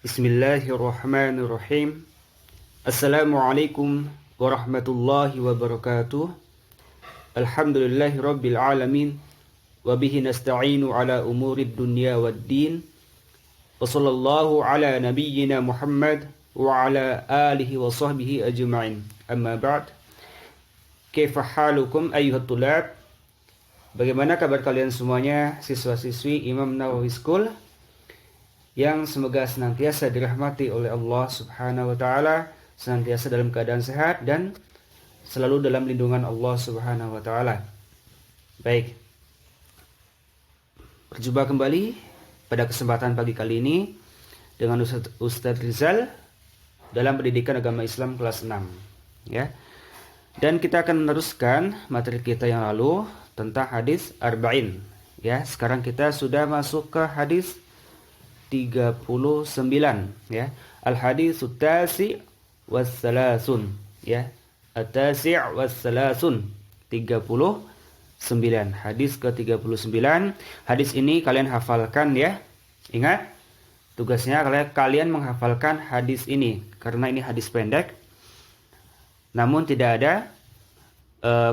Bismillahirrahmanirrahim. Assalamualaikum warahmatullahi wabarakatuh. Alhamdulillahi rabbil alamin. Wabihi nasta'inu ala umurid dunya waddin. Wa sallallahu ala nabiyyina Muhammad wa ala alihi wa sahbihi ajma'in. Amma ba'd. Kaifa halukum ayyuhat tulab? Bagaimana kabar kalian semuanya, siswa-siswi Imam Nawawi School, yang semoga senantiasa dirahmati oleh Allah Subhanahu wa taala, senantiasa dalam keadaan sehat dan selalu dalam lindungan Allah Subhanahu wa taala. Baik. Berjumpa kembali pada kesempatan pagi kali ini dengan Ustadz Rizal dalam pendidikan agama Islam kelas 6, ya. Dan kita akan meneruskan materi kita yang lalu tentang hadis arba'in, ya. Sekarang kita sudah masuk ke hadis 39, ya. Al-haditsu tasi' wassalasun, ya. At-tasi' wassalasun, 39. Hadis ke-39. Hadis ini kalian hafalkan, ya. Ingat, tugasnya kalian menghafalkan hadis ini karena ini hadis pendek. Namun tidak ada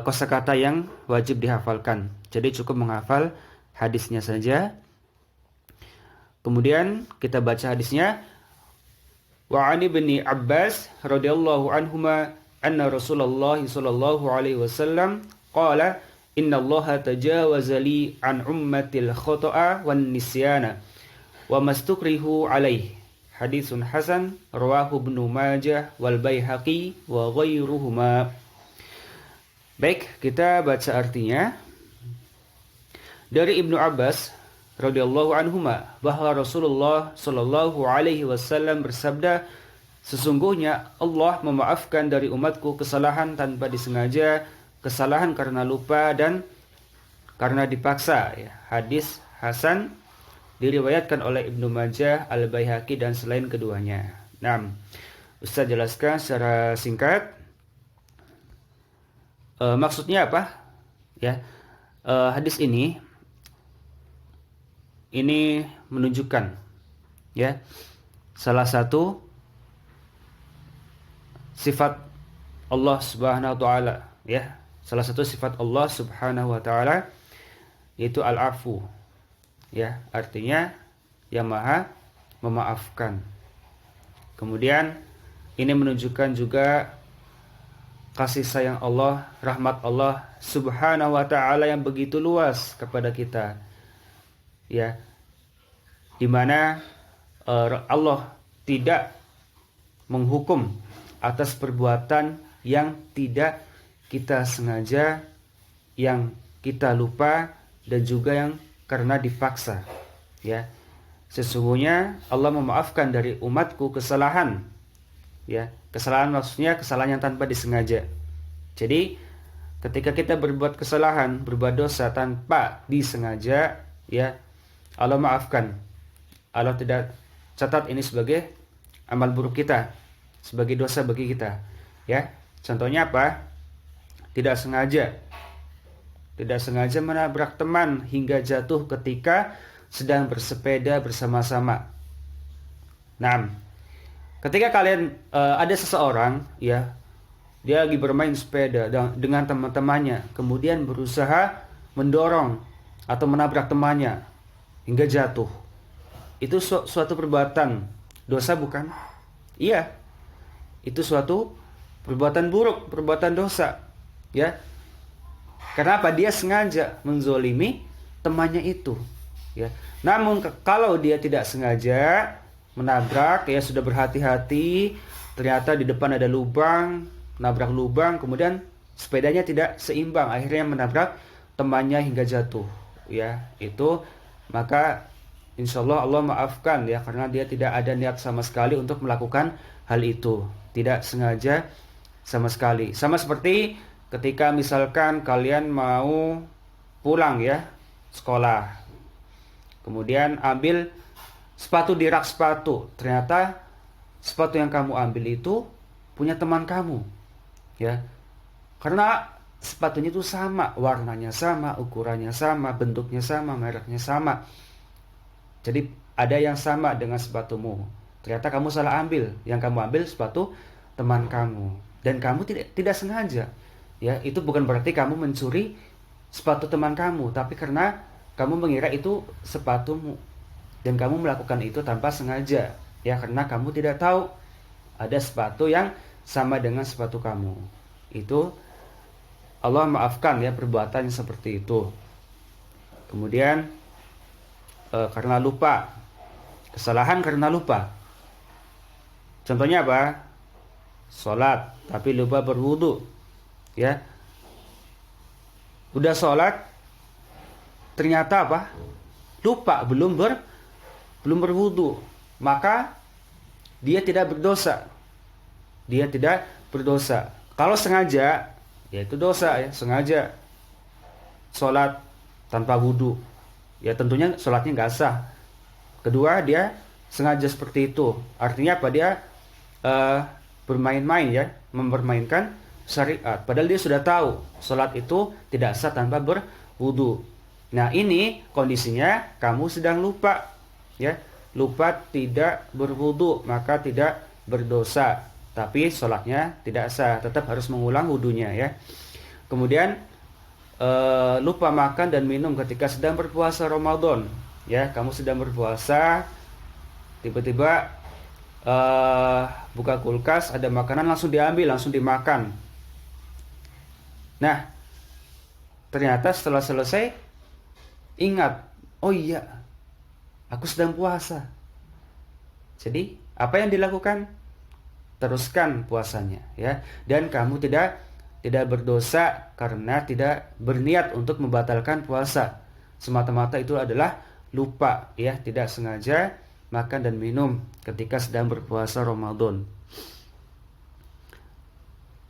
kosakata yang wajib dihafalkan. Jadi cukup menghafal hadisnya saja. Kemudian kita baca hadisnya. Wa 'an Ibni Abbas radhiyallahu anhuma anna Rasulullah sallallahu alaihi wasallam qala innallaha tajawaza li an ummatil khata'a wan nisyana wa mastukrihu alaihi. Hadisun hasan rawahu Ibnu Majah wal Baihaqi wa ghairuhuma. Baik, kita baca artinya. Dari Ibnu Abbas radhiyallahu anhuma bahwa Rasulullah sallallahu alaihi wasallam bersabda, sesungguhnya Allah memaafkan dari umatku kesalahan tanpa disengaja, kesalahan karena lupa dan karena dipaksa, ya. Hadis hasan diriwayatkan oleh Ibnu Majah, Al-Baihaqi dan selain keduanya. Nah, Ustaz jelaskan secara singkat maksudnya apa, ya. Hadis ini menunjukkan, ya, salah satu sifat Allah Subhanahu wa taala, ya. Salah satu sifat Allah Subhanahu wa taala yaitu al-afu, ya, artinya yang Maha memaafkan. Kemudian ini menunjukkan juga kasih sayang Allah, rahmat Allah Subhanahu wa taala yang begitu luas kepada kita, ya, di mana Allah tidak menghukum atas perbuatan yang tidak kita sengaja, yang kita lupa dan juga yang karena dipaksa, ya. Sesungguhnya Allah memaafkan dari umatku kesalahan, ya. Kesalahan maksudnya kesalahan yang tanpa disengaja. Jadi ketika kita berbuat kesalahan, berbuat dosa tanpa disengaja, ya, Allah maafkan. Allah tidak catat ini sebagai amal buruk kita, sebagai dosa bagi kita, ya. Contohnya apa? Tidak sengaja menabrak teman hingga jatuh ketika sedang bersepeda bersama-sama. Nah, ketika kalian ada seseorang, ya, dia lagi bermain sepeda dengan teman-temannya, kemudian berusaha mendorong atau menabrak temannya hingga jatuh. Itu suatu perbuatan dosa, bukan? Iya. Itu suatu perbuatan buruk, perbuatan dosa, ya. Kenapa? Dia sengaja menzolimi temannya itu, ya. Namun kalau dia tidak sengaja menabrak, ya, sudah berhati-hati, ternyata di depan ada lubang, nabrak lubang, kemudian sepedanya tidak seimbang, akhirnya menabrak temannya hingga jatuh, ya. Itu maka insya Allah Allah maafkan, ya, karena dia tidak ada niat sama sekali untuk melakukan hal itu, tidak sengaja sama sekali. Sama seperti ketika misalkan kalian mau pulang, ya, sekolah, kemudian ambil sepatu di rak sepatu, ternyata sepatu yang kamu ambil itu punya teman kamu, ya, karena sepatunya itu sama, warnanya sama, ukurannya sama, bentuknya sama, mereknya sama. Jadi ada yang sama dengan sepatumu. Ternyata kamu salah ambil. Yang kamu ambil sepatu teman kamu dan kamu tidak sengaja. Ya, itu bukan berarti kamu mencuri sepatu teman kamu, tapi karena kamu mengira itu sepatumu dan kamu melakukan itu tanpa sengaja. Ya, karena kamu tidak tahu ada sepatu yang sama dengan sepatu kamu. Itu Allah maafkan ya perbuatan yang seperti itu. Kemudian karena lupa, kesalahan karena lupa. Contohnya apa? Sholat tapi lupa berwudu. Ya, udah sholat ternyata apa? Lupa, belum berwudu. Maka dia tidak berdosa. Dia tidak berdosa. Kalau sengaja, ya itu dosa ya, sengaja sholat tanpa wudu. Ya tentunya sholatnya nggak sah. Kedua, dia sengaja seperti itu. Artinya apa? Dia bermain-main ya, mempermainkan syariat. Padahal dia sudah tahu sholat itu tidak sah tanpa berwudu. Nah ini kondisinya kamu sedang lupa, ya, lupa tidak berwudu, maka tidak berdosa, tapi sholatnya tidak sah, tetap harus mengulang wudunya ya. Kemudian lupa makan dan minum ketika sedang berpuasa Ramadan, ya, kamu sedang berpuasa, tiba-tiba buka kulkas ada makanan, langsung diambil, langsung dimakan. Nah, ternyata setelah selesai ingat, oh iya, aku sedang puasa. Jadi, apa yang dilakukan? Teruskan puasanya, ya. Dan kamu tidak berdosa karena tidak berniat untuk membatalkan puasa. Semata-mata itu adalah lupa, ya, tidak sengaja makan dan minum ketika sedang berpuasa Ramadan.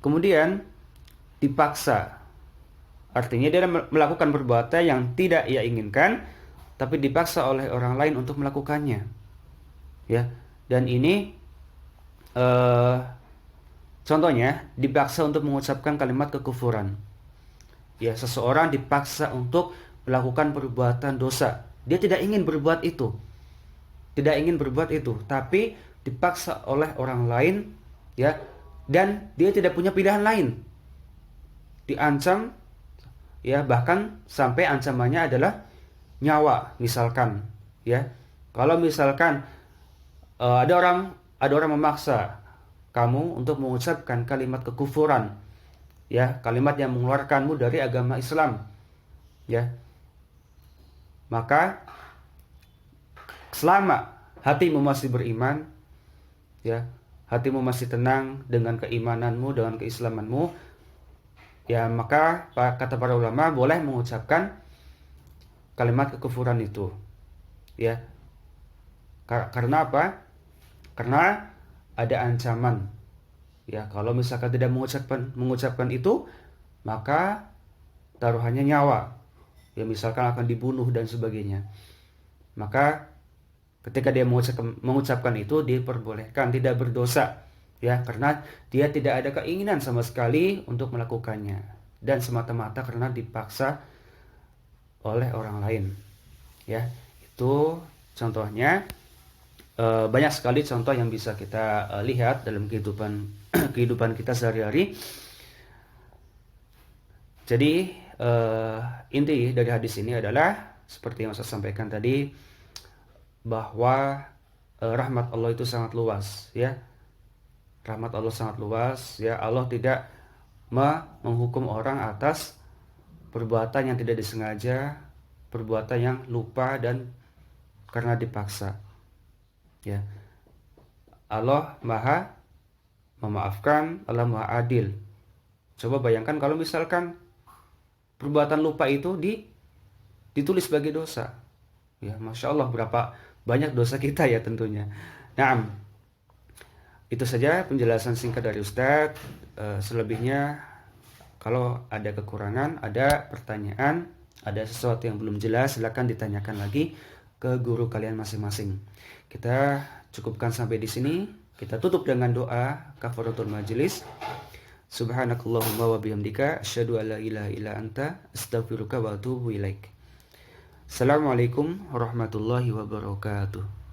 Kemudian dipaksa. Artinya dia melakukan perbuatan yang tidak ia inginkan, tapi dipaksa oleh orang lain untuk melakukannya. Ya, dan ini contohnya dipaksa untuk mengucapkan kalimat kekufuran. Ya, seseorang dipaksa untuk melakukan perbuatan dosa. Dia tidak ingin berbuat itu. Tidak ingin berbuat itu, tapi dipaksa oleh orang lain, ya, dan dia tidak punya pilihan lain. Diancam, ya, bahkan sampai ancamannya adalah nyawa, misalkan, ya. Kalau misalkan ada orang memaksa kamu untuk mengucapkan kalimat kekufuran, ya, kalimat yang mengeluarkanmu dari agama Islam, ya, maka selama hatimu masih beriman, ya, hatimu masih tenang dengan keimananmu, dengan keislamanmu, ya, maka kata para ulama boleh mengucapkan kalimat kekufuran itu, ya. Karena apa? Karena ada ancaman, ya, kalau misalkan tidak mengucapkan itu, maka taruhannya nyawa, ya, misalkan akan dibunuh dan sebagainya. Maka ketika dia mengucapkan itu, diperbolehkan, tidak berdosa, ya, karena dia tidak ada keinginan sama sekali untuk melakukannya, dan semata-mata karena dipaksa oleh orang lain, ya. Itu contohnya. Banyak sekali contoh yang bisa kita lihat dalam kehidupan kita sehari-hari. Jadi inti dari hadis ini adalah seperti yang saya sampaikan tadi, bahwa rahmat Allah itu sangat luas, ya. Rahmat Allah sangat luas, ya. Allah tidak menghukum orang atas perbuatan yang tidak disengaja, perbuatan yang lupa dan karena dipaksa, ya. Allah Maha memaafkan, Allah Maha adil. Coba bayangkan kalau misalkan perbuatan lupa itu ditulis sebagai dosa, ya, Masya Allah, berapa banyak dosa kita ya tentunya. Nah, itu saja penjelasan singkat dari Ustadz. Selebihnya, kalau ada kekurangan, ada pertanyaan, ada sesuatu yang belum jelas, silakan ditanyakan lagi ke guru kalian masing-masing. Kita cukupkan sampai di sini. Kita tutup dengan doa kafaratul majelis. Subhanakallahumma wa bihamdika asyhadu an la ilaha illa anta astaghfiruka wa atubu ilaik. Assalamualaikum warahmatullahi wabarakatuh.